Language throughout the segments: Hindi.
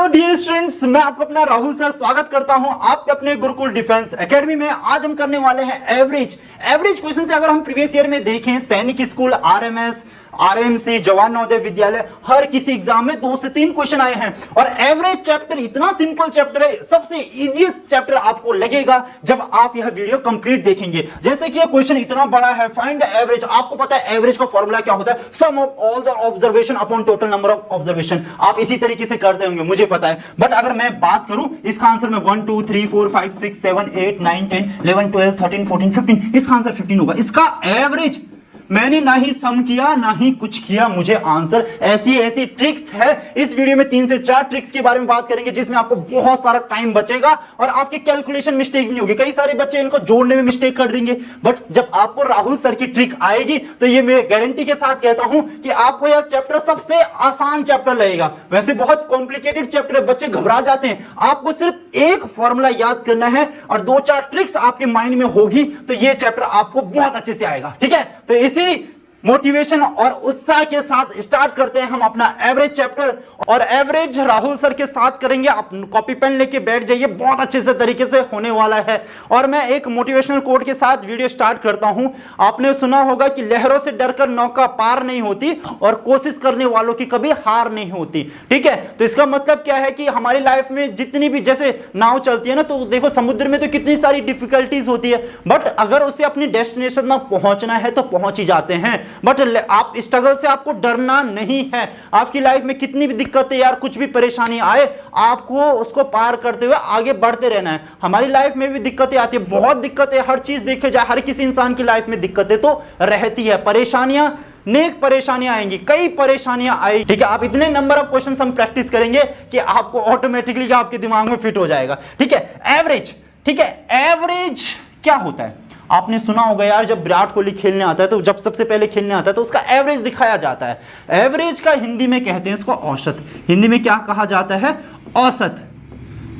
हेलो डियर स्टूडेंट्स, मैं आपको अपना राहुल सर स्वागत करता हूं आपके अपने गुरुकुल डिफेंस एकेडमी में। आज हम करने वाले हैं एवरेज क्वेश्चन से। अगर हम प्रीवियस ईयर में देखें, सैनिक स्कूल, आरएमएस, आरएमसी, जवान नवोदय विद्यालय, हर किसी एग्जाम में 2 से 3 क्वेश्चन आए हैं। और एवरेज चैप्टर इतना सिंपल चैप्टर है, सबसे इजीएस्ट चैप्टर आपको लगेगा जब आप यह वीडियो कंप्लीट देखेंगे। जैसे कि यह क्वेश्चन इतना बड़ा है, फाइंड द एवरेज। आपको पता है एवरेज का फॉर्मूला क्या होता है? Sum of all the observation upon total number of observation. आप इसी तरीके से करते होंगे, मुझे पता है। बट अगर मैं बात करूं इसका आंसर में 1 2 3 4 5 6 7 8 9 10 11 12 13 14 15, इसका आंसर 15 होगा। इसका एवरेज मैंने ना ही सम किया ना ही कुछ किया, मुझे आंसर ऐसी ट्रिक्स है। इस वीडियो में 3 से 4 ट्रिक्स के बारे में बात करेंगे, जिसमें आपको बहुत सारा टाइम बचेगा और आपके कैलकुलेशन मिस्टेक नहीं होगी। कई सारे बच्चे इनको जोड़ने में मिस्टेक कर देंगे, बट जब आपको राहुल सर की ट्रिक आएगी तो ये मैं गारंटी के साथ कहता हूं कि आपको यह चैप्टर सबसे आसान चैप्टर लगेगा। वैसे बहुत कॉम्प्लिकेटेड चैप्टर है, बच्चे घबरा जाते हैं। आपको सिर्फ एक फॉर्मूला याद करना है और 2-4 ट्रिक्स आपके माइंड में होगी तो यह चैप्टर आपको बहुत अच्छे से आएगा। ठीक है, तो इसी मोटिवेशन और उत्साह के साथ स्टार्ट करते हैं हम अपना एवरेज चैप्टर। और एवरेज राहुल सर के साथ करेंगे। आप कॉपी पेन लेके बैठ जाइए, बहुत अच्छे से तरीके से होने वाला है। और मैं एक मोटिवेशनल कोट के साथ वीडियो स्टार्ट करता हूं। आपने सुना होगा कि लहरों से डरकर नौका पार नहीं होती और कोशिश करने वालों की कभी हार नहीं होती। ठीक है, तो इसका मतलब क्या है कि हमारी लाइफ में जितनी भी, जैसे नाव चलती है ना, तो देखो समुद्र में तो कितनी सारी डिफिकल्टीज होती है, बट अगर उसे अपनी डेस्टिनेशन तक पहुंचना है तो पहुंच ही जाते हैं। बट आप स्ट्रगल से आपको डरना नहीं है। आपकी लाइफ में कितनी भी दिक्कतें, यार कुछ भी परेशानी आए, आपको उसको पार करते हुए आगे बढ़ते रहना है। हमारी लाइफ में भी दिक्कतें आती है, बहुत दिक्कतें, हर चीज देखे जाए, हर किसी इंसान की लाइफ में दिक्कतें तो रहती है। परेशानियां, नेक परेशानियां आएंगी, कई परेशानियां आएंगी। ठीक है, आप इतने नंबर ऑफ क्वेश्चन हम प्रैक्टिस करेंगे कि आपको ऑटोमेटिकली आपके दिमाग में फिट हो जाएगा। ठीक है, एवरेज। ठीक है, एवरेज क्या होता है? आपने सुना होगा यार, जब विराट कोहली खेलने आता है तो जब सबसे पहले खेलने आता है तो उसका एवरेज दिखाया जाता है। एवरेज का हिंदी में कहते हैं इसको औसत। हिंदी में क्या कहा जाता है? औसत।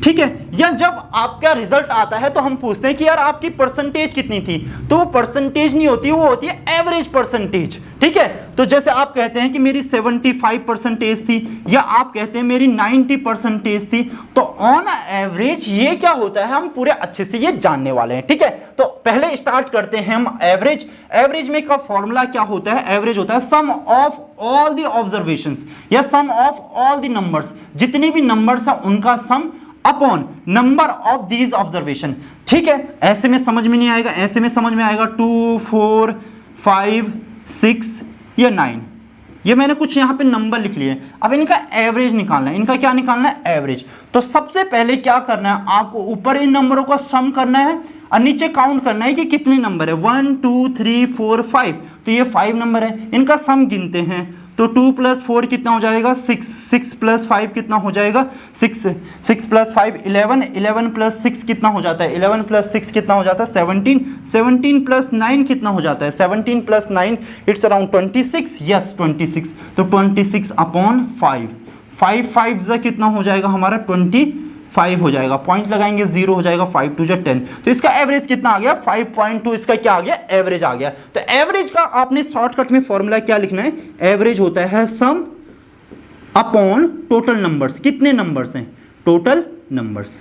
ठीक है, या जब आपका रिजल्ट आता है तो हम पूछते हैं कि यार आपकी परसेंटेज कितनी थी, तो वो परसेंटेज नहीं होती, वो होती है एवरेज परसेंटेज। ठीक है, तो जैसे आप कहते हैं कि मेरी 75% थी, या आप कहते हैं मेरी 90% थी, तो ऑन एवरेज ये क्या होता है, हम पूरे अच्छे से ये जानने वाले हैं। ठीक है, तो पहले स्टार्ट करते हैं हम एवरेज। एवरेज में का फॉर्मूला क्या होता है? एवरेज होता है sum of all the observations या सम ऑफ ऑल द नंबर्स, जितने भी नंबर्स हैं उनका सम upon number of these observation. ठीक है, ऐसे में समझ में नहीं आएगा, ऐसे में समझ में आएगा 2 4 5 6 या 9। ये मैंने कुछ यहां पे नंबर लिख लिए। अब इनका एवरेज निकालना है। इनका क्या निकालना है? एवरेज। तो सबसे पहले क्या करना है, आपको ऊपर इन नंबरों का सम करना है और नीचे काउंट करना है कि कितने नंबर है। 1 2 3 4 5, तो ये 5 नंबर है। इनका सम गिनते हैं, तो 2 + 4 कितना हो जाएगा? 6 6 + 5 कितना हो जाएगा? 6 6 + 5 11 11 + 6 कितना हो जाता है? 11 + 6 कितना हो जाता है? 17 17 + 9 कितना हो जाता है? 17 + 9 इट्स अराउंड 26। यस 26, तो 26 अपॉन 5 5 5 कितना हो जाएगा हमारा? 25 हो जाएगा। पॉइंट लगाएंगे, 0 हो जाएगा। 5 2 10, तो इसका एवरेज कितना आ गया? 5.2। इसका क्या आ गया? एवरेज आ गया। तो एवरेज का आपने शॉर्टकट में फॉर्मूला क्या लिखना है? एवरेज होता है सम अपॉन टोटल नंबर्स। कितने नंबर्स हैं? Total numbers.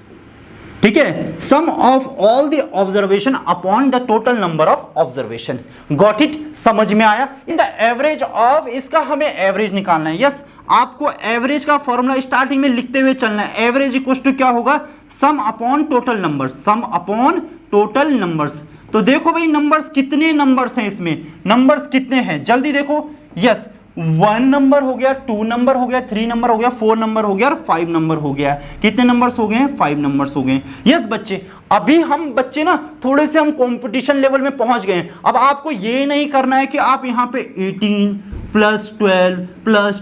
ठीक है, sum of all the observation upon the total number of observation. Got it? समझ में आया? इन द एवरेज ऑफ, इसका हमें एवरेज निकालना है। यस, आपको एवरेज का फॉर्मूला स्टार्टिंग में लिखते हुए चलना है। एवरेज इक्वल टू क्या होगा? सम अपॉन टोटल नंबर्स। सम अपॉन टोटल नंबर्स। तो देखो भाई, नंबर्स कितने नंबर्स हैं इसमें? नंबर्स कितने हैं जल्दी देखो। यस, 1 नंबर हो गया, 2 नंबर हो गया, 3 नंबर हो गया, 4 नंबर हो गया और 5 नंबर हो गया। कितने नंबर्स हो गए हैं? 5 नंबर्स हो गए। यस बच्चे, अभी हम बच्चे ना थोड़े से हम कंपटीशन लेवल में पहुंच गए हैं। अब आपको ये नहीं करना है कि आप यहाँ पे 18 + 12 + 10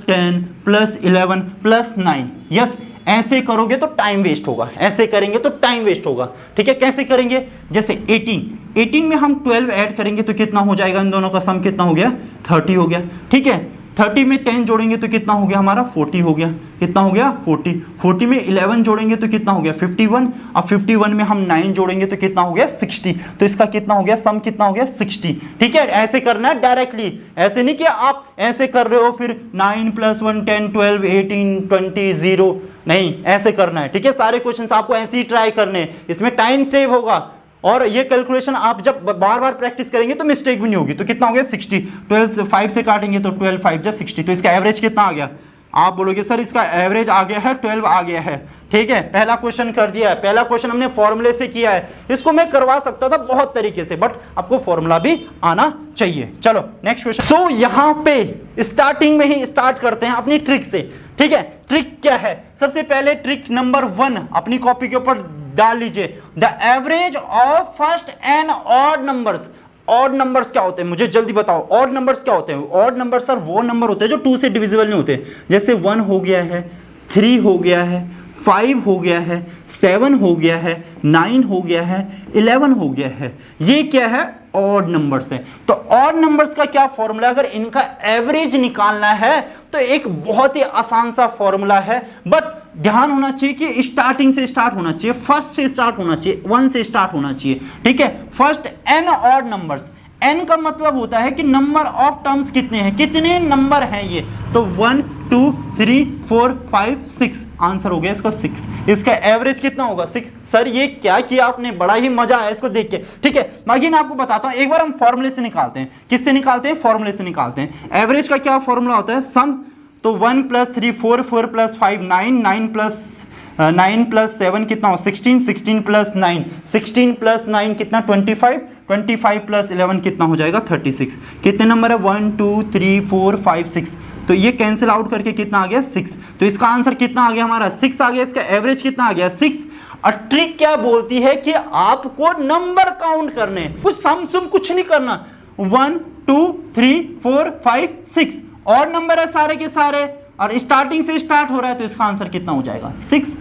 + 11 + 9, यस ऐसे करोगे तो टाइम वेस्ट होगा, ऐसे करेंगे तो टाइम वेस्ट होगा। ठीक है, कैसे करेंगे? जैसे 18 में हम 12 ऐड करेंगे तो कितना हो जाएगा? इन दोनों का सम कितना हो गया? 30 हो गया। ठीक है, 30 में 10 जोड़ेंगे तो कितना हो गया हमारा 40 हो गया। कितना हो गया 40। 40 में 11 जोड़ेंगे तो कितना हो गया 51। अब 51 में हम 9 जोड़ेंगे तो कितना हो गया 60। तो इसका कितना हो गया सम कितना हो गया 60। ठीक है, ऐसे करना है डायरेक्टली, ऐसे नहीं कि आप ऐसे कर रहे हो फिर 9 + 1 10 12 18 20 0, नहीं ऐसे करना है। ठीक है, सारे क्वेश्चंस आपको ऐसे ही ट्राई करने हैं, इसमें टाइम सेव होगा और ये कैलकुलेशन आप जब बार बार प्रैक्टिस करेंगे तो मिस्टेक भी नहीं होगी। तो कितना हो गया 60। 12 5 से काटेंगे तो 12 5 जा 60। तो इसका एवरेज कितना आ गया, आप बोलोगे सर इसका एवरेज आ गया है 12 आ गया है। ठीक है, पहला क्वेश्चन कर दिया है। पहला क्वेश्चन हमने फॉर्मूले से किया है, इसको मैं करवा सकता था बहुत तरीके से, बट आपको फॉर्मूला भी आना चाहिए। चलो नेक्स्ट क्वेश्चन। सो यहां पे स्टार्टिंग में ही स्टार्ट करते हैं अपनी ट्रिक से। ठीक है, ट्रिक क्या है, सबसे पहले ट्रिक नंबर 1 अपनी कॉपी के ऊपर डाल लीजिए। The average of first n odd numbers. Odd numbers क्या होते हैं मुझे जल्दी बताओ, ऑड नंबर्स क्या होते हैं। ऑड नंबर सर वो नंबर होते हैं जो 2 से डिविजिबल नहीं होते, जैसे 1 हो गया है, 3 हो गया है, 5 हो गया है, 7 हो गया है, 9 हो गया है, 11 हो गया है। ये क्या है, ऑड नंबर्स है। तो ऑड नंबर्स का क्या फॉर्मूला, अगर इनका एवरेज निकालना है तो एक बहुत ही आसान सा फॉर्मूला है, बट ध्यान होना चाहिए कि स्टार्टिंग से स्टार्ट होना चाहिए, फर्स्ट से स्टार्ट होना चाहिए, 1 से स्टार्ट होना चाहिए। ठीक है, first n odd numbers. N का मतलब होता है कि नंबर ऑफ टर्म्स कितने हैं, कितने नंबर हैं ये। तो 1 2 3 4 5 6, आंसर हो गया इसका 6। इसका एवरेज कितना होगा 6। सर ये क्या किया आपने, बड़ा ही मजा आया इसको देख के। ठीक है, बाकी मैं आपको बताता हूं, एक बार हम फॉर्मूले से निकालते हैं। किससे निकालते हैं, फॉर्मूले से निकालते हैं। एवरेज का क्या फॉर्मूला होता है, सम। तो 1 + 3 4 4 + 5 9 9 + 7 कितना हो 16 16 + 9 16 + 9 कितना 25 25 + 11 कितना हो जाएगा 36। कितने नंबर है 1 2 3 4 5 6। तो ये कैंसिल आउट करके कितना आ गया 6। तो इसका आंसर कितना आ गया हमारा 6 आ गया। इसका एवरेज कितना आ गया 6। और ट्रिक क्या बोलती है कि आपको नंबर काउंट करने, कुछ सम सुम कुछ नहीं करना। 1 2 3 4 5 6 और नंबर है सारे के सारे, और स्टार्टिंग से स्टार्ट हो रहा है, तो इसका आंसर कितना हो जाएगा 6।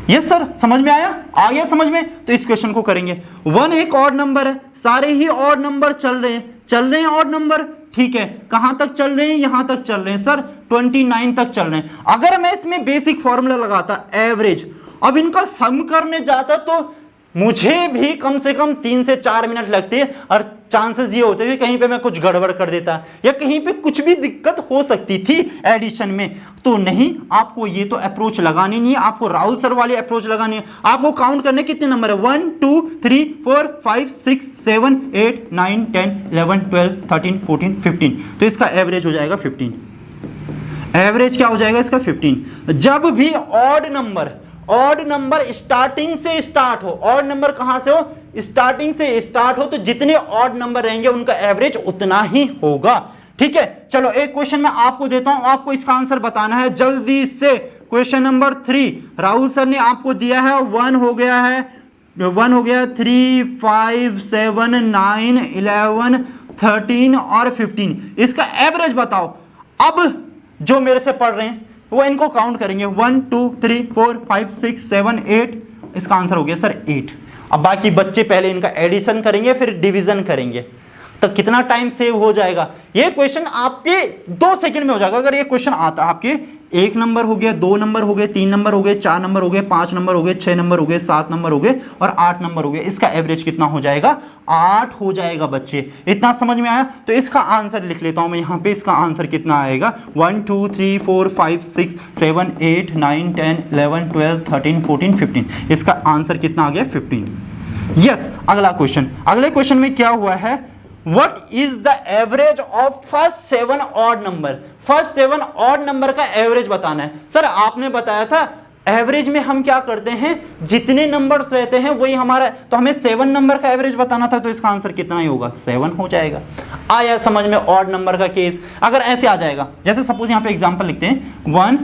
यस सर, समझ में आया, आ गया समझ में। तो इस क्वेश्चन को करेंगे। 1 एक ऑड नंबर है, सारे ही ऑड नंबर चल रहे हैं ऑड नंबर। ठीक है, कहां तक चल रहे हैं, यहां तक चल रहे हैं सर 29 तक चल रहे हैं। अगर मैं इसमें बेसिक फॉर्मूला लगाता एवरेज, अब इनका सम करने जाता तो मुझे भी कम से कम 3 से 4 मिनट लगते, और चांसेस ये होते थे कहीं पे मैं कुछ गड़बड़ कर देता या कहीं पे कुछ भी दिक्कत हो सकती थी एडिशन में। तो नहीं, आपको ये तो अप्रोच लगानी नहीं है, आपको राहुल सर वाली अप्रोच लगानी है। आपको काउंट करने कितने नंबर है 1 2 3 4 5 6 7 8 9 10 11 12 13 14 15। तो इसका एवरेज हो जाएगा 15। एवरेज क्या हो जाएगा इसका 15। जब भी ऑड नंबर स्टार्टिंग से स्टार्ट हो, ऑड नंबर कहां से हो, स्टार्टिंग से स्टार्ट हो, तो जितने ऑड नंबर रहेंगे उनका एवरेज उतना ही होगा। ठीक है, चलो एक क्वेश्चन मैं आपको देता हूं, आपको इसका आंसर बताना है जल्दी से। क्वेश्चन नंबर 3 राहुल सर ने आपको दिया है, 1 हो गया है, 1 हो गया 3 5 7 9 11 13 और 15। इसका एवरेज बताओ। अब जो मेरे से पढ़ रहे हैं वो इनको काउंट करेंगे 1 2 3 4 5 6 7 8। इसका आंसर हो गया सर 8। अब बाकी बच्चे पहले इनका एडिशन करेंगे फिर डिवीजन करेंगे, तो कितना टाइम सेव हो जाएगा। ये क्वेश्चन आपके 2 सेकंड में हो जाएगा। अगर ये क्वेश्चन आता है आपके 1 नंबर हो गया, 2 नंबर हो गए, 3 नंबर हो गए, 4 नंबर हो गए, 5 नंबर हो गए, 6 नंबर हो गए, 7 नंबर हो गए और 8 नंबर हो गए, इसका एवरेज कितना हो जाएगा 8 हो जाएगा बच्चे। इतना समझ में आया। तो इसका आंसर लिख लेता हूं मैं यहां पे। इसका आंसर कितना आएगा 1 2 3 4 5 6 7 8 9 10 11 12 13 14 15। इसका आंसर कितना आ गया 15। यस, अगला क्वेश्चन। अगले क्वेश्चन में क्या हुआ है, What is the average of first 7 odd number? First 7 odd number का एवरेज बताना है। सर आपने बताया था एवरेज में हम क्या करते हैं, जितने नंबर्स रहते हैं वही हमारा, तो हमें 7 नंबर का एवरेज बताना था, तो इसका आंसर कितना ही होगा 7 हो जाएगा। आया समझ में ऑड नंबर का केस। अगर ऐसे आ जाएगा, जैसे सपोज यहां पे एग्जांपल लिखते हैं 1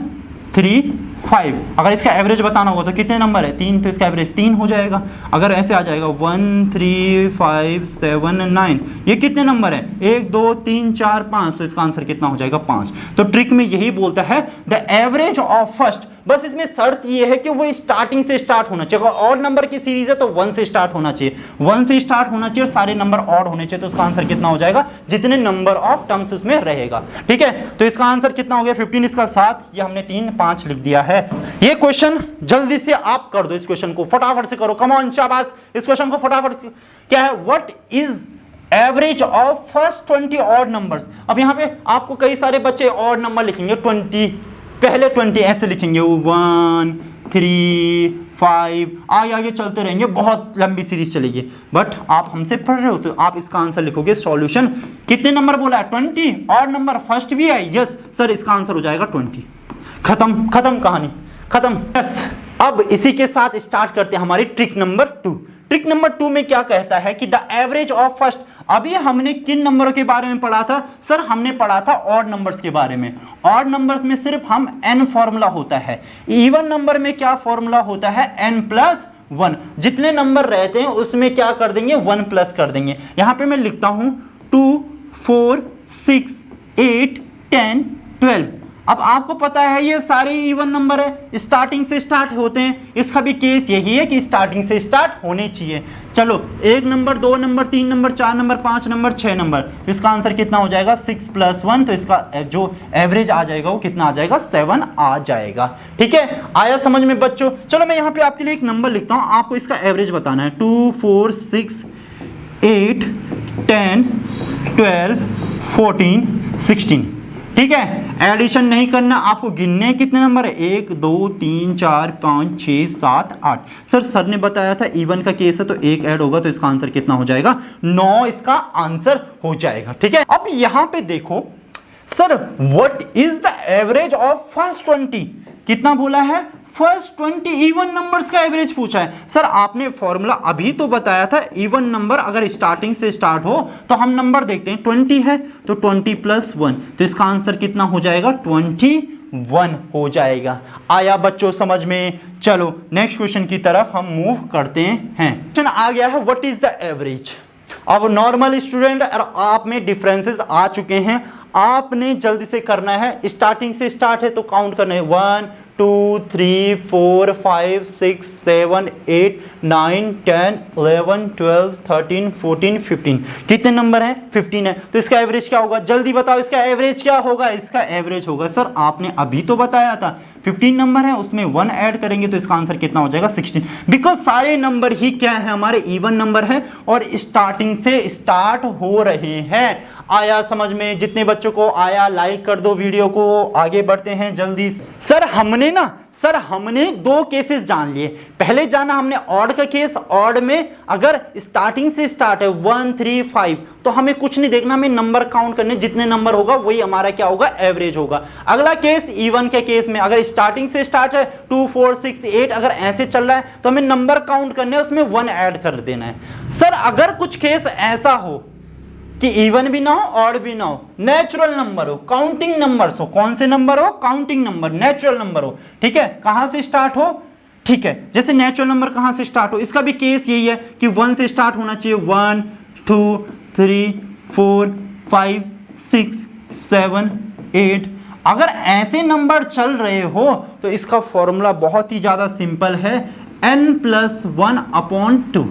3 5, अगर इसका एवरेज बताना होगा तो कितने नंबर है 3, तो इसका एवरेज 3 हो जाएगा। अगर ऐसे आ जाएगा 1 3 5 7 9, ये कितने नंबर है 1 2 3 4 5, तो इसका आंसर कितना हो जाएगा 5। तो ट्रिक में यही बोलता है द एवरेज ऑफ फर्स्ट बस इसमें शर्त ये है कि वो स्टार्टिंग से स्टार्ट होना चाहिए। अगर ऑड नंबर की सीरीज है तो 1 से स्टार्ट होना चाहिए, 1 से स्टार्ट होना चाहिए और सारे नंबर ऑड होने चाहिए। तो उसका आंसर कितना हो जाएगा, जितने नंबर ऑफ टर्म्स उसमें रहेगा। ठीक है, तो इसका आंसर कितना हो गया 15, इसका 7, ये हमने 3 5 लिख दिया है। ये क्वेश्चन जल्दी से आप कर दो, इस क्वेश्चन को फटाफट से करो, कम ऑन शाबाश, इस क्वेश्चन को फटाफट। क्या है, what is average of first 20 odd numbers. अब यहां पे आपको कई सारे बच्चे ऑड नंबर लिखेंगे, 20 पहले 20 ऐसे लिखेंगे, 1 3 5 आगे चलते रहेंगे, बहुत लंबी सीरीज चलेगी। बट आप हमसे पढ़ रहे हो तो आप इसका आंसर लिखोगे सॉल्यूशन। कितने नंबर बोला है, 20 ऑड नंबर फर्स्ट भी है, यस सर, इसका आंसर हो जाएगा 20। खत्म कहानी, खत्म। यस, अब इसी के साथ स्टार्ट करते हैं हमारी ट्रिक नंबर 2। ट्रिक नंबर 2 में क्या कहता है कि द एवरेज ऑफ फर्स्ट। अभी हमने किन नंबरों के बारे में पढ़ा था सर, हमने पढ़ा था ऑड नंबर्स के बारे में। ऑड नंबर्स में सिर्फ हम n फॉर्मूला होता है, इवन नंबर में क्या फॉर्मूला होता है, n+1। जितने नंबर रहते हैं उसमें क्या कर देंगे, 1 प्लस कर देंगे। यहां पे मैं लिखता हूं 2 4 6 8 10 12। अब आपको पता है ये सारे इवन नंबर है, स्टार्टिंग से स्टार्ट होते हैं। इसका भी केस यही है कि स्टार्टिंग से स्टार्ट होने चाहिए। चलो 1 number 2 number 3 number 4 number 5 number 6 number, तो इसका आंसर कितना हो जाएगा 6 + 1। तो इसका जो एवरेज आ जाएगा वो कितना आ जाएगा, 7 आ जाएगा। ठीक है, आया समझ में बच्चों। चलो मैं यहाँ पे आपके लिए एक नंबर लिखता हूँ, आपको इसका एवरेज बताना है। 2 4 6 8 10 12 14 16। ठीक है, एडिशन नहीं करना, आपको गिनने कितने नंबर है, 1 2 3 4 5 6 7 8। सर ने बताया था इवन का केस है तो 1 ऐड होगा, तो इसका आंसर कितना हो जाएगा, 9 इसका आंसर हो जाएगा। ठीक है, अब यहां पे देखो sir, what is the average of first 20। कितना बोला है, फर्स्ट 20 इवन नंबर्स का एवरेज पूछा है। सर आपने फॉर्मूला अभी तो बताया था, इवन नंबर अगर स्टार्टिंग से स्टार्ट हो तो हम नंबर देखते हैं, 20 है तो 20 + 1, तो इसका आंसर कितना हो जाएगा, 21 हो जाएगा। आया बच्चों समझ में। चलो नेक्स्ट क्वेश्चन की तरफ हम मूव करते हैं। क्वेश्चन आ गया है, व्हाट इज द एवरेज। अब नॉर्मल स्टूडेंट और आप में डिफरेंसेस आ चुके हैं, आपने जल्दी से करना है। स्टार्टिंग से स्टार्ट है तो काउंट करना है, 1 2 3 4 5 6 7 8 9 10 11 12 13 14 15। कितने नंबर हैं, 15 है। तो इसका एवरेज क्या होगा, जल्दी बताओ, इसका एवरेज क्या होगा। इसका एवरेज होगा, सर आपने अभी तो बताया था 15 नंबर है, उसमें 1 ऐड करेंगे तो इसका आंसर कितना हो जाएगा, 16। बिकॉज सारे नंबर ही क्या है, हमारे इवन नंबर है और स्टार्टिंग से स्टार्ट हो रहे हैं। आया समझ में। जितने बच्चों को आया लाइक कर दो वीडियो को, आगे बढ़ते हैं जल्दी। सर हमने 2 केसेस जान लिए। पहले जाना हमने ऑड का केस, ऑड में अगर स्टार्टिंग से स्टार्ट है 1 3 5 तो हमें कुछ नहीं देखना, हमें नंबर काउंट करने, जितने नंबर होगा वही हमारा क्या होगा, एवरेज होगा। अगला केस इवन के केस में अगर स्टार्टिंग से स्टार्ट है 2 4 6 8 अगर ऐसे चल रहा है तो हमें नंबर काउंट करने, उसमें 1 ऐड कर देना है। सर अगर कुछ केस ऐसा हो कि इवन भी ना हो ऑड भी ना हो, नेचुरल नंबर हो, काउंटिंग नंबर्स हो, कौन से नंबर हो, काउंटिंग नंबर, नेचुरल नंबर हो। ठीक है, कहां से स्टार्ट हो, ठीक है, जैसे नेचुरल नंबर कहां से स्टार्ट हो, इसका भी केस यही है कि 1 से स्टार्ट होना चाहिए, 1 2 3 4 5 6 7 8। अगर ऐसे नंबर चल रहे हो तो इसका फॉर्मूला बहुत ही ज्यादा सिंपल है, n+1/2।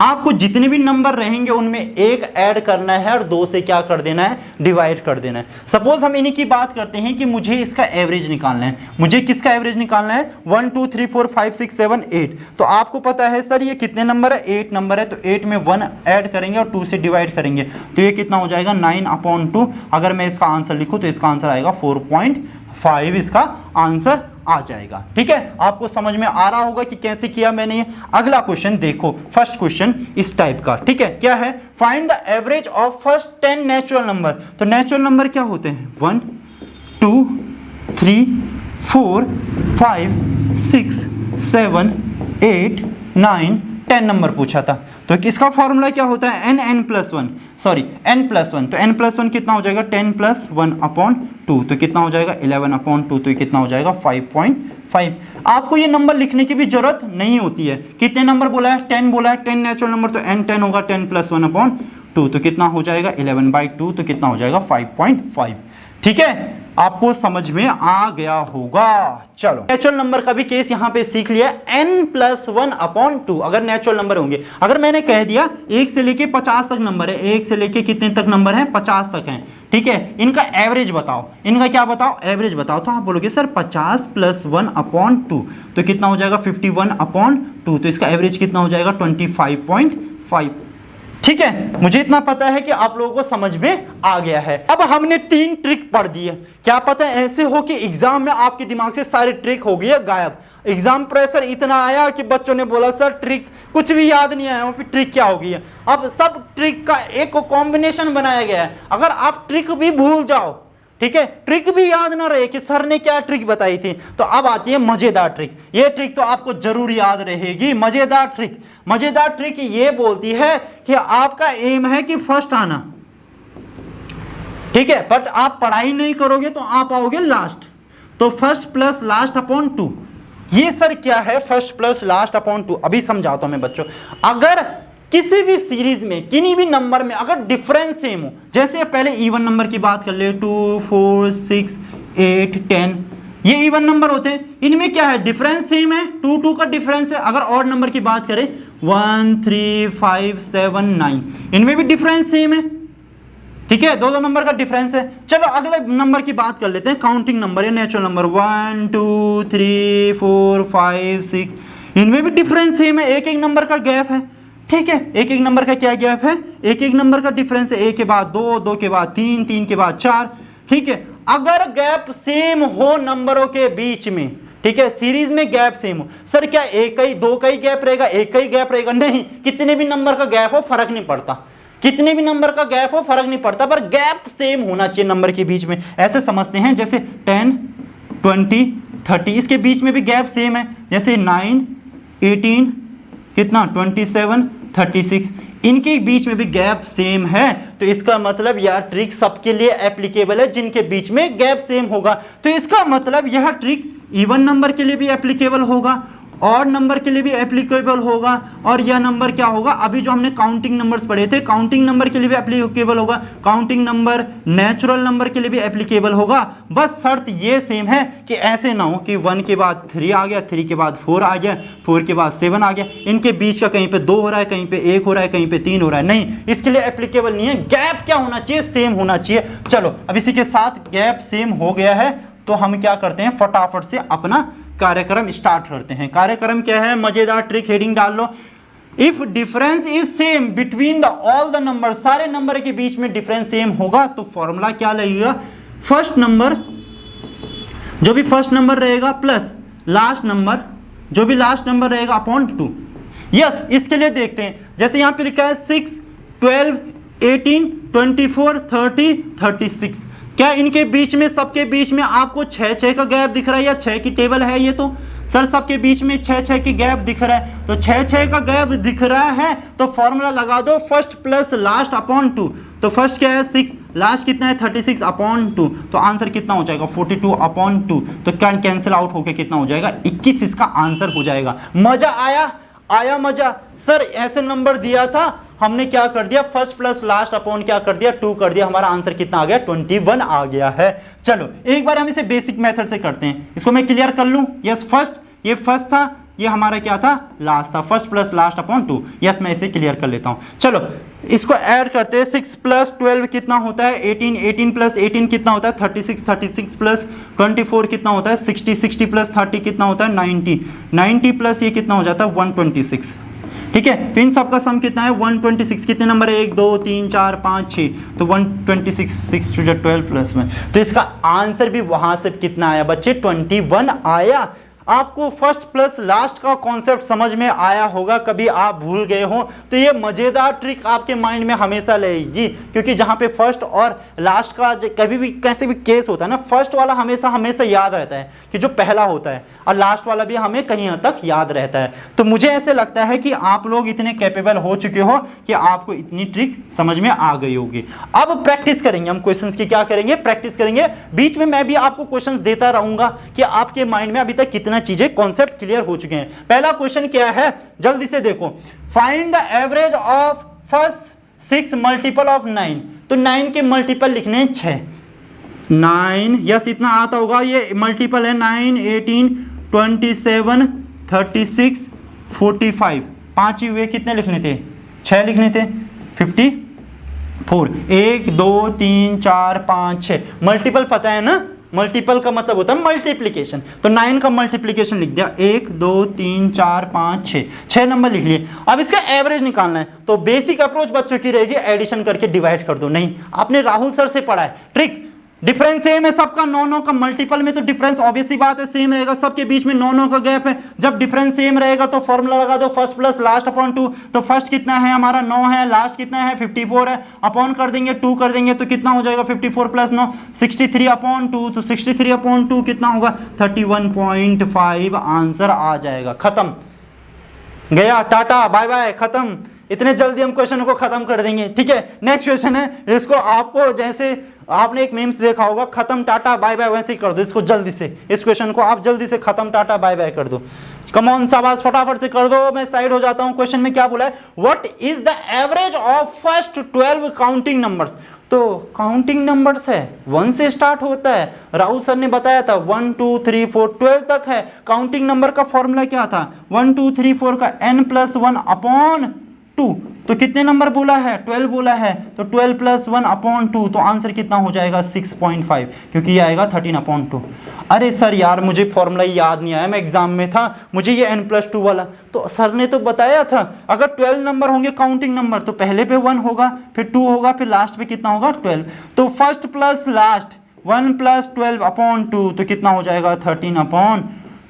आपको जितने भी नंबर रहेंगे उनमें 1 ऐड करना है और 2 से क्या कर देना है, डिवाइड कर देना है। सपोज हम इन्हीं की बात करते हैं कि मुझे इसका एवरेज निकालना है। मुझे किसका एवरेज निकालना है, 1 2 3 4 5 6 7 8। तो आपको पता है सर ये कितने नंबर है, 8 नंबर है, तो 8 में 1 ऐड करेंगे और 2 से डिवाइड करेंगे तो ये कितना हो जाएगा, 9/2। अगर मैं इसका आंसर लिखूं तो इसका आंसर आएगा 4.5, इसका आंसर आ जाएगा। ठीक है, आपको समझ में आ रहा होगा कि कैसे किया मैंने ये। अगला क्वेश्चन देखो, फर्स्ट क्वेश्चन इस टाइप का। ठीक है, क्या है, find the average of first 10 natural number. तो नेचुरल नंबर क्या होते हैं, 1 2 3 4 5 6 7 8 9 10 नंबर पूछा था। तो किसका फॉर्मूला क्या होता है, n+1, तो n+1 कितना हो जाएगा, 10 + 1/2, तो कितना हो जाएगा 11/2, तो कितना हो जाएगा 5.5। आपको ये नंबर लिखने की भी जरूरत नहीं होती है। कितने नंबर बोला है, 10 बोला है, 10 नेचुरल नंबर तो n 10 होगा, 10 + 1/2, तो कितना हो जाएगा 11/2, तो कितना हो जाएगा 5.5। ठीक है, आपको समझ में आ गया होगा। चलो नेचुरल नंबर का भी केस यहां पे सीख लिया, n+1/2 अगर नेचुरल नंबर होंगे। अगर मैंने कह दिया 1 से लेके 50 तक नंबर है, 1 से लेके कितने तक नंबर है, 50 तक है, ठीक है, इनका एवरेज बताओ, इनका क्या बताओ, एवरेज बताओ, तो आप बोलोगे सर 50 + 1/2 तो कितना हो जाएगा 51/2, तो इसका एवरेज कितना हो जाएगा 25.5। ठीक है, मुझे इतना पता है कि आप लोगों को समझ में आ गया है। अब हमने 3 ट्रिक पढ़ दी है। क्या पता ऐसे हो कि एग्जाम में आपके दिमाग से सारी ट्रिक हो गई है गायब, एग्जाम प्रेशर इतना आया कि बच्चों ने बोला सर ट्रिक कुछ भी याद नहीं आया, फिर ट्रिक क्या हो गई है। अब सब ट्रिक का एक कॉम्बिनेशन बनाया गया है, अगर आप ट्रिक भी भूल जाओ, ठीक है, ट्रिक भी याद ना रहे कि सर ने क्या ट्रिक बताई थी, तो अब आती है मजेदार ट्रिक। ये ट्रिक तो आपको जरूर याद रहेगी, मजेदार ट्रिक। मजेदार ट्रिक ये बोलती है कि आपका एम है कि फर्स्ट आना, ठीक है, बट आप पढ़ाई नहीं करोगे तो आप आओगे लास्ट, तो फर्स्ट प्लस लास्ट अपॉन 2। ये सर क्या है, फर्स्ट प्लस लास्ट अपॉन 2, अभी समझाता हूं मैं बच्चों। अगर किसी भी सीरीज में किन्हीं भी नंबर में अगर डिफरेंस सेम हो, जैसे पहले इवन नंबर की बात कर ले, 2 4 6 8 10, ये इवन नंबर होते हैं, इनमें क्या है, डिफरेंस सेम है, 2 का डिफरेंस है। अगर ऑड नंबर की बात करें 1 3 5 7 9, इनमें भी डिफरेंस सेम है, ठीक है, दो नंबर का डिफरेंस है। चलो अगले नंबर की बात कर लेते हैं, काउंटिंग नंबर या नेचुरल नंबर, 1 2 3 4 5 6, इनमें भी डिफरेंस सेम है, एक नंबर का गैप है, ठीक है, एक नंबर का क्या गैप है, एक नंबर का डिफरेंस है, 1 के बाद 2, 2 के बाद 3, 3 के बाद 4, ठीक है। अगर गैप सेम हो नंबरों के बीच में, ठीक है, सीरीज में गैप सेम हो, सर क्या एक ही 2 का ही गैप रहेगा, एक का ही गैप रहेगा, नहीं, कितने भी नंबर का गैप हो फर्क नहीं पड़ता, कितने भी नंबर का गैप हो फर्क नहीं पड़ता, पर गैप सेम होना चाहिए नंबर के बीच में। ऐसे समझते हैं जैसे 10 20 30, इसके बीच में भी गैप सेम है, जैसे 9 18 कितना 27 36, इनके बीच में भी गैप सेम है, तो इसका मतलब यह ट्रिक सबके लिए एप्लीकेबल है जिनके बीच में गैप सेम होगा। तो इसका मतलब यह ट्रिक इवन नंबर के लिए भी एप्लीकेबल होगा, ऑड नंबर के लिए भी एप्लीकेबल होगा, और यह नंबर क्या होगा, अभी जो हमने काउंटिंग नंबर्स पढ़े थे, काउंटिंग नंबर के लिए भी एप्लीकेबल होगा, काउंटिंग नंबर नेचुरल नंबर के लिए भी एप्लीकेबल होगा। बस शर्त ये सेम है कि ऐसे ना हो कि 1 के बाद 3 आ गया, 3 के बाद 4 आ गया, 4 के बाद 7 आ गया, इनके बीच का कहीं पे 2 हो रहा है, कहीं पे 1 हो रहा है, कहीं पे 3 हो रहा है, नहीं, इसके लिए एप्लीकेबल नहीं है। गैप क्या होना चाहिए, सेम होना चाहिए। चलो अब इसी के साथ गैप सेम हो गया है, तो हम क्या करते हैं, फटाफट से अपना कार्यक्रम स्टार्ट करते हैं। कार्यक्रम क्या है, मजेदार ट्रिक, हेडिंग डाल लो, if difference is same between the all the number, सारे नंबर के बीच में डिफरेंस सेम होगा, तो फॉर्मूला क्या लगेगा, फर्स्ट नंबर, जो भी फर्स्ट नंबर रहेगा प्लस लास्ट नंबर, जो भी लास्ट नंबर रहेगा अपॉन 2। यस, इसके लिए देखते हैं, जैसे यहां पे लिखा है 6 12 18 24 30 36, क्या इनके बीच में, सबके बीच में आपको 6 का गैप दिख रहा है, या 6 की टेबल है ये, तो सर सबके बीच में 6 की गैप दिख रहा है, तो 6 का गैप दिख रहा है, तो फॉर्मूला लगा दो फर्स्ट प्लस लास्ट अपॉन 2। तो फर्स्ट क्या है 6, लास्ट कितना है 36 अपॉन 2, तो आंसर कितना हो जाएगा 42 अपॉन 2, तो क्या कैंसिल आउट होकर कितना हो जाएगा 21, इसका आंसर हो जाएगा। मजा आया मजा। सर ऐसे नंबर दिया था, हमने क्या कर दिया, फर्स्ट प्लस लास्ट अपॉन क्या कर दिया 2 कर दिया, हमारा आंसर कितना आ गया 21 आ गया है। चलो एक बार हम इसे बेसिक मेथड से करते हैं, इसको मैं क्लियर कर लूं। यस, फर्स्ट, ये फर्स्ट था, ये हमारा क्या था, लास्ट था, first plus last upon 2। Yes, मैं इसे क्लियर कर लेता हूं। चलो इसको ऐड करते हैं, 6 प्लस 12 कितना होता है 18, 18 प्लस 18 कितना होता है 36, 36 प्लस 24 कितना होता है 60, 60 प्लस 30 कितना होता है 90, 90 प्लस ये कितना हो जाता है 126। ठीक है, तो इन सब का सम कितना है 126। कितने नंबर है 1 2 3 4 5 6, तो 126, 6 टू 12 प्लस 1, तो इसका आंसर भी वहां से कितना आया बच्चे 21 आया। आपको फर्स्ट प्लस लास्ट का कॉन्सेप्ट समझ में आया होगा, कभी आप भूल गए हो तो ये मजेदार ट्रिक आपके माइंड में हमेशा रहेगी, क्योंकि जहां पे फर्स्ट और लास्ट का कभी भी कैसे भी केस होता है ना, फर्स्ट वाला हमेशा याद रहता है कि जो पहला होता है, और लास्ट वाला भी हमें कहीं हद तक याद रहता है। तो मुझे ऐसे लगता है कि आप लोग इतने कैपेबल हो चुके हो कि आपको इतनी ट्रिक समझ में आ गई होगी। अब प्रैक्टिस करेंगे हम क्वेश्चंस की, क्या करेंगे, प्रैक्टिस करेंगे। बीच में मैं भी आपको क्वेश्चंस देता रहूंगा कि आपके माइंड में अभी तक कितना चीजें कॉन्सेप्ट क्लियर हो चुके हैं। पहला क्वेश्चन क्या है, जल्दी से देखो, find the average of first 6 multiple of 9। तो 9 के मल्टीपल लिखने हैं 6, 9, यस इतना आता होगा, ये मल्टीपल है 9, 18, 27, 36, 45, 5 ही हुए, कितने लिखने थे? 6 लिखने थे, 54, 1 2 3 4 5 6, मल्टीपल पता है ना, मल्टीपल का मतलब होता है मल्टीप्लीकेशन, तो 9 का मल्टीप्लीकेशन लिख दिया, 1 2 3 4 5 6, 6 नंबर लिख लिए। अब इसका एवरेज निकालना है, तो बेसिक अप्रोच बच्चों की रहेगी एडिशन करके डिवाइड कर दो। नहीं, आपने राहुल सर से पढ़ा है ट्रिक, डिफरेंस सेम है सबका, 9 का मल्टीपल में तो डिफरेंस ऑब्वियसली बात है सेम रहेगा, सबके बीच में 9 का गैप है। जब डिफरेंस सेम रहेगा तो फॉर्मूला लगा दो, फर्स्ट प्लस लास्ट अपॉन 2, तो फर्स्ट कितना है हमारा 9 है, लास्ट कितना है 54 है, अपॉन कर देंगे 2 कर देंगे तो कितना हो जाएगा 54 प्लस 9 63 अपॉन 2, तो 63 अपॉन 2 कितना होगा 31.5 आंसर आ जाएगा। खत्म, गया, टाटा बाय बाय, खत्म। इतने जल्दी हम क्वेश्चन को खत्म कर देंगे, ठीक है। नेक्स्ट क्वेश्चन है, इसको आपको जैसे आपने एक मीम्स देखा होगा, खत्म टाटा बाय बाय, वैसे ही कर दो इसको जल्दी से, इस क्वेश्चन को आप जल्दी से खत्म टाटा बाय बाय कर दो। कम ऑन शाबाश, फटाफट से कर दो, मैं साइड हो जाता हूं। क्वेश्चन में क्या बोला है, what is the average of first 12 counting numbers. तो काउंटिंग नंबर्स है 1 से स्टार्ट होता है, राहुल सर ने बताया था 1 2 3 4 12 तक है। काउंटिंग नंबर का फॉर्मूला क्या था, 1 2 3 4 का n+1 अपॉन 2, तो कितने नंबर बोला है 12 बोला है, तो 12 + 1 अपॉन 2, तो आंसर कितना हो जाएगा 6.5, क्योंकि ये आएगा 13 अपॉन 2। अरे सर यार मुझे फॉर्मूला याद नहीं आया, मैं एग्जाम में था, मुझे ये n+2 वाला, तो सर ने तो बताया था अगर 12 नंबर होंगे काउंटिंग नंबर तो पहले पे 1 होगा, फिर 2 होगा, फिर लास्ट पे कितना होगा 12, तो फर्स्ट प्लस लास्ट 1 + 12 अपॉन 2, तो कितना हो जाएगा 13 अपॉन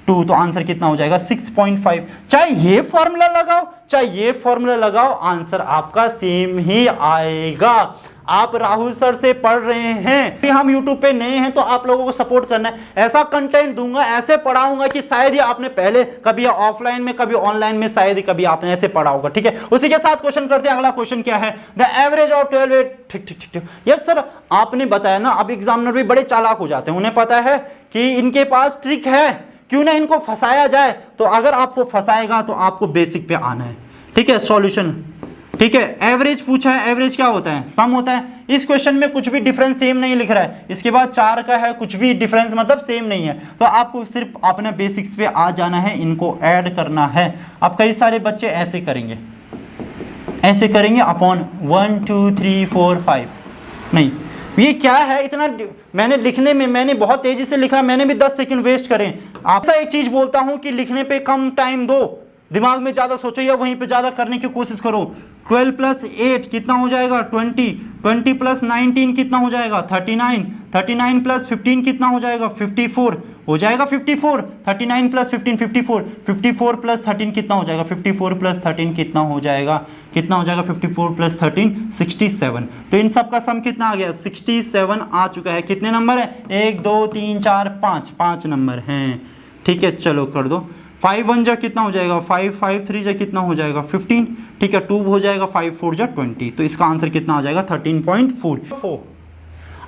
2, तो आंसर कितना हो जाएगा 6.5। चाहे ये फॉर्मूला लगाओ चाहे ये फॉर्मूला लगाओ, आंसर आपका सेम ही आएगा। आप राहुल सर से पढ़ रहे हैं, कि हम YouTube पे नए हैं तो आप लोगों को सपोर्ट करना है, ऐसा कंटेंट दूंगा, ऐसे पढ़ाऊंगा कि शायद ही आपने पहले कभी ऑफलाइन में कभी ऑनलाइन में शायद ही कभी आपने ऐसे पढ़ा होगा, ठीक है। उसी के साथ क्वेश्चन करते हैं, अगला क्वेश्चन क्या है, द एवरेज ऑफ 12, ठीक ठीक ठीक। यार सर आपने बताया ना, अब एग्जामिनर भी बड़े चालाक हो जाते हैं, उन्हें पता है कि इनके पास ट्रिक है, क्यों ना इनको फंसाया जाए। तो अगर आपको फंसाएगा तो आपको बेसिक पे आना है, ठीक है। सॉल्यूशन, ठीक है। एवरेज पूछा है, एवरेज क्या होता है, सम होता है। इस क्वेश्चन में कुछ भी डिफरेंस सेम नहीं लिख रहा है, इसके बाद 4 का है, कुछ भी डिफरेंस मतलब सेम नहीं है, तो आपको सिर्फ अपने बेसिक्स पे आ जाना है, इनको ऐड करना है। अब कई सारे बच्चे ऐसे करेंगे, ऐसे करेंगे अपॉन 1 2 3 4 5, नहीं ये क्या है इतना, मैंने लिखने में मैंने बहुत तेजी से लिखा, मैंने भी 10 सेकंड वेस्ट करें। आपसे एक चीज बोलता हूं कि लिखने पे कम टाइम दो, दिमाग में ज्यादा सोचो या वहीं पे ज्यादा करने की कोशिश करो। 12 + 8 कितना हो जाएगा 20, 20 + 19 कितना हो जाएगा 39, 39 + 15 कितना हो जाएगा 54 हो जाएगा 54, 39 + 15 54, 54 + 13 कितना हो जाएगा 54 + 13 कितना हो जाएगा 54 + 13 67। तो इन सब का सम कितना आ गया 67 आ चुका है। कितने नंबर है 1 2 3 4 5, 5 नंबर हैं, ठीक है। चलो कर दो, 5 1 जा कितना हो जाएगा 5, 5 3 जा कितना हो जाएगा 15, ठीक है। 2 हो जाएगा 5 4 जा 20, तो इसका आंसर कितना आ जाएगा 13.4।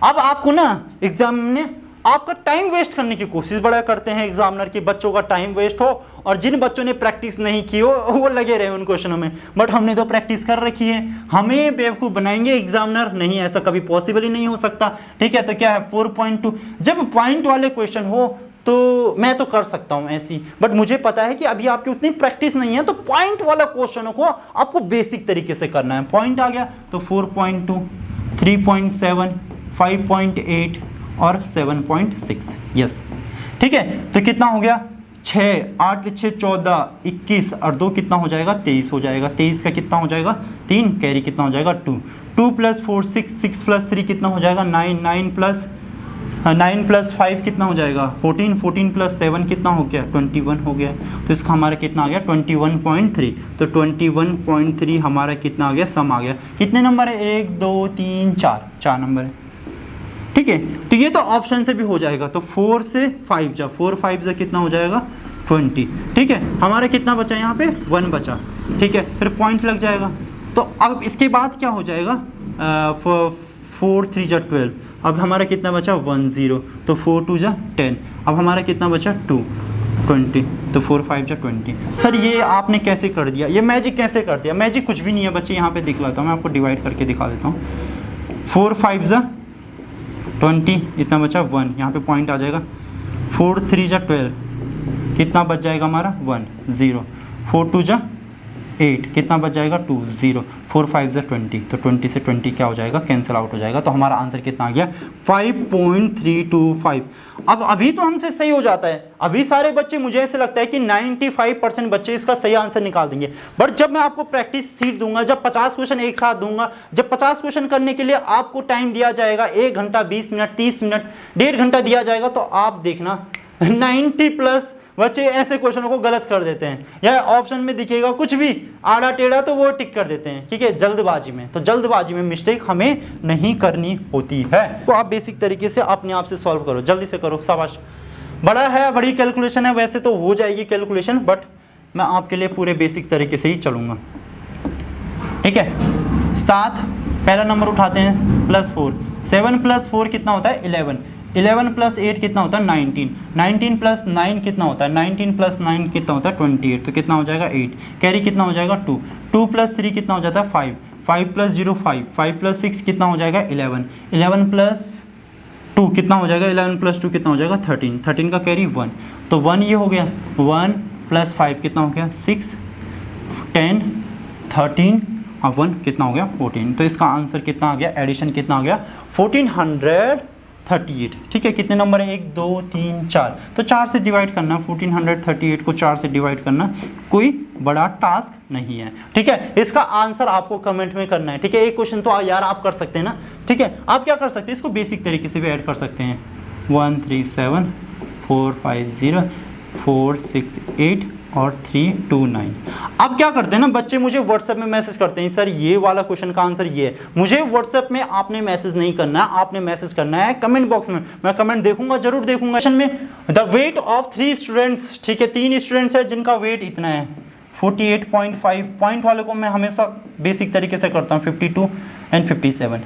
अब आपको ना एग्जाम में आपका टाइम वेस्ट करने की कोशिश बड़ा करते हैं एग्जामिनर की, बच्चों का टाइम वेस्ट हो, और जिन बच्चों ने प्रैक्टिस नहीं की हो वो लगे रहे उन क्वेश्चनों में, बट हमने तो प्रैक्टिस कर रखी है, हमें बेवकूफ़ बनाएंगे एग्जामिनर, नहीं ऐसा कभी पॉसिबल ही नहीं हो सकता, ठीक है। तो क्या है 4.2, जब पॉइंट वाले क्वेश्चन हो तो मैं तो कर सकता हूं ऐसी, बट मुझे पता है कि अभी आपकी उतनी प्रैक्टिस नहीं है, तो पॉइंट वाला क्वेश्चनों को आपको बेसिक तरीके से करना है। पॉइंट आ गया तो 4.2, 3.7, 5.8 और 7.6, यस, ठीक है। तो कितना हो गया 6, 8 6 14, 21 और 2 कितना हो जाएगा 23 हो जाएगा। 23 का कितना हो जाएगा 3, कैरी कितना हो जाएगा 2, 2 + 4 6, 6 + 3 कितना हो जाएगा 9, 9 + 5 कितना हो जाएगा 14, 14 + 7 कितना हो गया 21 हो गया। तो इसका हमारा कितना आ गया 21.3, तो 21.3 हमारा कितना आ गया सम आ गया। कितने नंबर है 1 2 3 4, 4 नंबर है, ठीक है। तो ये तो ऑप्शन से भी हो जाएगा, तो 4 से 5 जा 4 5 जा कितना हो जाएगा 20, ठीक है। हमारा कितना बचा यहाँ पे 1 बचा, ठीक है, फिर पॉइंट लग जाएगा। तो अब इसके बाद क्या हो जाएगा 4 3 जा 12, अब हमारा कितना बचा 1 0, तो 4 2 जा 10, अब हमारा कितना बचा 2 20, तो 4 5 जा 20। सर ये आपने कैसे कर दिया, ये मैजिक कैसे कर दिया? मैजिक कुछ भी नहीं है बच्चे, यहाँ पे दिखलाता हूँ मैं आपको, डिवाइड करके दिखा देता हूँ। 4 5 जा 20, इतना बचा 1, यहाँ पे पॉइंट आ जाएगा। 4 3 जा 12, कितना बच जाएगा हमारा 1 0। 4 2 जा 8, कितना बच जाएगा 2 0। 4 5 जा 20, तो 20 से 20 क्या हो जाएगा, कैंसिल आउट हो जाएगा। तो हमारा आंसर कितना आ गया 5.325। अब अभी तो हमसे सही हो जाता है, अभी सारे बच्चे मुझे ऐसे लगता है कि 95% बच्चे इसका सही आंसर निकाल देंगे। बट जब मैं आपको प्रैक्टिस सीट दूंगा, जब 50 क्वेश्चन एक साथ दूंगा, जब 50 क्वेश्चन करने के लिए आपको टाइम दिया जाएगा 1 घंटा 20 मिनट 30 मिनट 1.5 घंटा दिया जाएगा, तो आप देखना 90+ बच्चे ऐसे क्वेश्चनों को गलत कर देते हैं, या ऑप्शन में दिखेगा कुछ भी आड़ा टेढ़ा तो वो टिक कर देते हैं, ठीक है, जल्दबाजी में। तो जल्दबाजी में मिस्टेक हमें नहीं करनी होती है। तो आप बेसिक तरीके से अपने आप से सॉल्व करो, जल्दी से करो, शाबाश। बड़ा है, बड़ी कैलकुलेशन है, वैसे तो हो जाएगी कैलकुलेशन, बट मैं आपके लिए पूरे बेसिक तरीके से ही चलूंगा, ठीक है। 7, पहला नंबर उठाते हैं, +4, 7 + 4 कितना होता है 11, 11 + 8 कितना होता है 19, 19 + 9 कितना होता है 19 + 9 कितना होता है 28, तो कितना हो जाएगा 8, कैरी कितना हो जाएगा 2, 2 + 3 कितना हो जाता है 5, 5 + 0 5, 5 + 6 कितना हो जाएगा 11, 11 + 2 कितना हो जाएगा 11 + 2 कितना हो जाएगा 13, 13 का कैरी 1, तो 1 ये हो गया, 1 + 5 कितना हो गया 6, 10 13 और 1 कितना हो गया 14। तो इसका आंसर कितना आ गया, एडिशन कितना आ गया 1438, ठीक है। कितने नंबर है 1 2 3 4, तो 4 से डिवाइड करना, 1438 को 4 से डिवाइड करना कोई बड़ा टास्क नहीं है, ठीक है। इसका आंसर आपको कमेंट में करना है, ठीक है। एक क्वेश्चन तो यार आप कर सकते हैं ना, ठीक है। आप क्या कर सकते हैं, इसको बेसिक तरीके से भी ऐड कर सकते हैं, 1 3 7 4 5 0 4 6 8 और 3 2 9। अब क्या करते हैं ना बच्चे, मुझे व्हाट्सएप में मैसेज करते हैं, सर ये वाला क्वेश्चन का आंसर ये है। मुझे व्हाट्सएप में आपने मैसेज नहीं करना है, आपने मैसेज करना है कमेंट बॉक्स में। मैं कमेंट देखूंगा, जरूर देखूंगा। क्वेश्चन में द वेट ऑफ 3 स्टूडेंट्स, ठीक है, 3 स्टूडेंट्स है जिनका वेट इतना है 48.5। पॉइंट वाले को मैं हमेशा बेसिक तरीके से करता हूँ 52 एंड 57,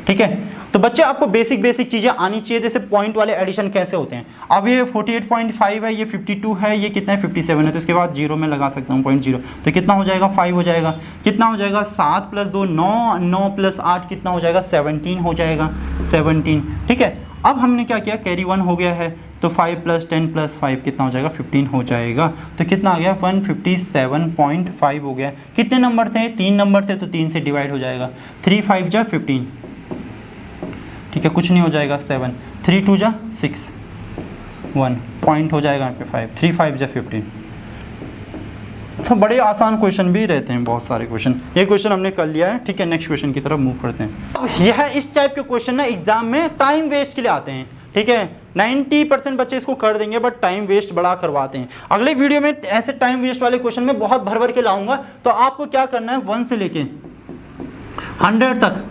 ठीक है। तो बच्चे आपको बेसिक चीजें आनी चाहिए, जैसे पॉइंट वाले एडिशन कैसे होते हैं। अब ये 48.5 है, ये 52 है, ये कितना है 57 है, तो इसके बाद 0 में लगा सकता हूँ 0.0, तो कितना हो जाएगा 5 हो जाएगा। कितना हो जाएगा 7 + 2 9, 9 + 8 कितना हो जाएगा 17 हो जाएगा, 17, ठीक है। अब हमने क्या किया, कैरी 1 हो गया है, तो 5 + 10 + 5 कितना हो जाएगा 15 हो जाएगा। तो कितना आ गया 157.5 हो गया। कितने नंबर थे, 3 नंबर थे, तो 3 से डिवाइड हो जाएगा, 3 5 जा 15, ठीक है, कुछ नहीं हो जाएगा 7, 3 2 जा 6 1 पॉइंट हो जाएगा यहाँ पे 5, 3 5 जा 15। तो बड़े आसान क्वेश्चन भी रहते हैं, बहुत सारे क्वेश्चन। ये क्वेश्चन हमने कर लिया है, ठीक है। नेक्स्ट क्वेश्चन की तरफ मूव करते हैं। अब यह इस टाइप के क्वेश्चन ना एग्जाम में टाइम वेस्ट के लिए आते हैं, ठीक है। 90% बच्चे इसको कर देंगे, बट टाइम वेस्ट बड़ा करवाते हैं। अगले वीडियो में ऐसे टाइम वेस्ट वाले क्वेश्चन में बहुत भर के लाऊंगा। तो आपको क्या करना है, 1 से लेके 100 तक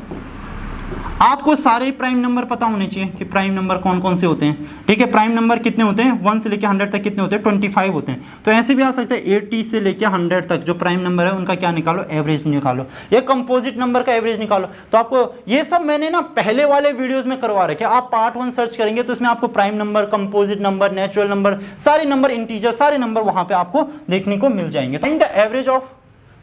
आपको सारे प्राइम नंबर पता होने चाहिए कि प्राइम नंबर कौन कौन से होते हैं, ठीक है। प्राइम नंबर कितने होते हैं, 1 से लेके 100 तक कितने होते हैं 25 होते हैं। तो ऐसे भी आ सकते हैं 80 से लेके 100 तक जो प्राइम नंबर है उनका क्या निकालो, एवरेज निकालो, या कंपोजिट नंबर का एवरेज निकालो। तो आपको ये सब मैंने ना पहले वाले वीडियोज में करवा रखे। आप पार्ट 1 सर्च करेंगे तो उसमें आपको prime number, composite number, natural number, सारे नंबर, इंटीजर, सारे नंबर वहां पे आपको देखने को मिल जाएंगे। The average of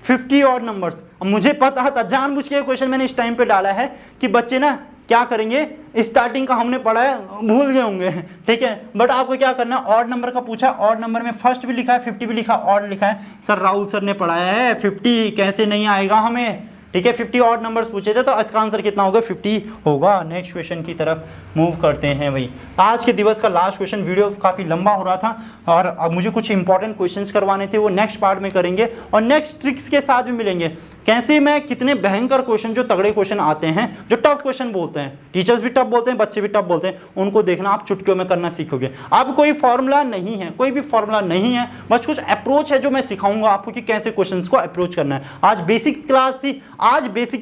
50 odd numbers. मुझे पता था, जानबूझ के क्वेश्चन मैंने इस टाइम पे डाला है कि बच्चे ना क्या करेंगे, स्टार्टिंग का हमने पढ़ा है भूल गए होंगे, ठीक है। बट आपको क्या करना है, ऑड नंबर का पूछा, ऑड नंबर में फर्स्ट भी लिखा है 50 भी लिखा, ऑड लिखा है। सर राहुल सर ने पढ़ाया है 50 कैसे नहीं आएगा हमें, ठीक है। 50 ऑड नंबर्स पूछे थे, तो इसका आंसर कितना होगा 50 होगा। नेक्स्ट क्वेश्चन की तरफ मूव करते हैं भाई। आज के दिवस का लास्ट क्वेश्चन, वीडियो काफ़ी लंबा हो रहा था और अब मुझे कुछ इंपॉर्टेंट क्वेश्चंस करवाने थे, वो नेक्स्ट पार्ट में करेंगे और नेक्स्ट ट्रिक्स के साथ भी मिलेंगे। कैसे मैं कितने भयंकर क्वेश्चन, जो तगड़े क्वेश्चन आते हैं, जो टफ क्वेश्चन बोलते हैं, टीचर्स भी टफ बोलते हैं, बच्चे भी टफ बोलते हैं, उनको देखना आप चुटकियों में करना सीखोगे। अब कोई फॉर्मूला नहीं है, कोई भी फॉर्मूला नहीं है, बस कुछ अप्रोच है जो मैं सिखाऊंगा आपको कि कैसे क्वेश्चंस को अप्रोच करना है। आज बेसिक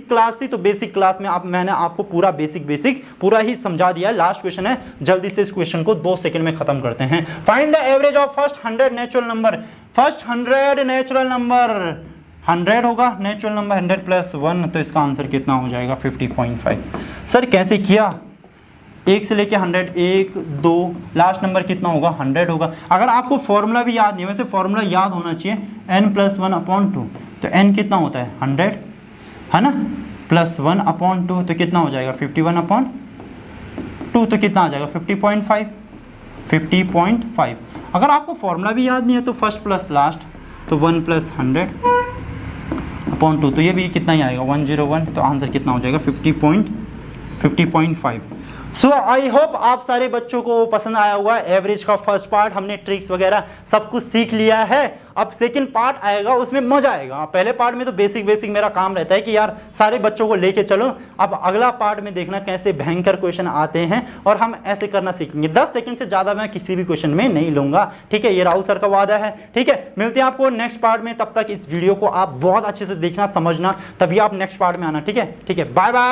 क्लास थी, तो बेसिक क्लास में मैंने आपको पूरा बेसिक पूरा ही समझा दिया। लास्ट क्वेश्चन है, जल्दी से इस क्वेश्चन को 2 सेकंड में खत्म करते हैं। Find the average of first 100 natural number. First 100 natural number 100 होगा, नेचुरल नंबर 100 + 1, तो इसका आंसर कितना हो जाएगा 50.5। सर कैसे किया, 1 से लेके 100, 1 2 लास्ट नंबर कितना होगा 100 होगा। अगर आपको फॉर्मूला भी याद नहीं, वैसे फॉर्मूला याद होना चाहिए, n+1/2, तो n कितना होता है 100 है ना, +1/2, तो कितना हो जाएगा 51/, 2 तो कितना आ जाएगा 50.5, 50.5। अगर आपको फॉर्मूला भी याद नहीं है तो फर्स्ट प्लस लास्ट, तो 1 + 100/2, तो ये भी कितना ही आएगा 101, तो आंसर कितना हो जाएगा 50.5। सो आई होप आप सारे बच्चों को पसंद आया होगा। एवरेज का फर्स्ट पार्ट हमने ट्रिक्स वगैरह सब कुछ सीख लिया है। अब सेकंड पार्ट आएगा, उसमें मजा आएगा। पहले पार्ट में तो बेसिक मेरा काम रहता है कि यार सारे बच्चों को लेके चलो। अब अगला पार्ट में देखना कैसे भयंकर क्वेश्चन आते हैं और हम ऐसे करना सीखेंगे। 10 सेकंड से ज्यादा मैं किसी भी क्वेश्चन में नहीं लूंगा, ठीक है। ये राहुल सर का वादा है, ठीक है। मिलते हैं आपको नेक्स्ट पार्ट में। तब तक इस वीडियो को आप बहुत अच्छे से देखना, समझना, तभी आप नेक्स्ट पार्ट में आना, ठीक है। Bye bye.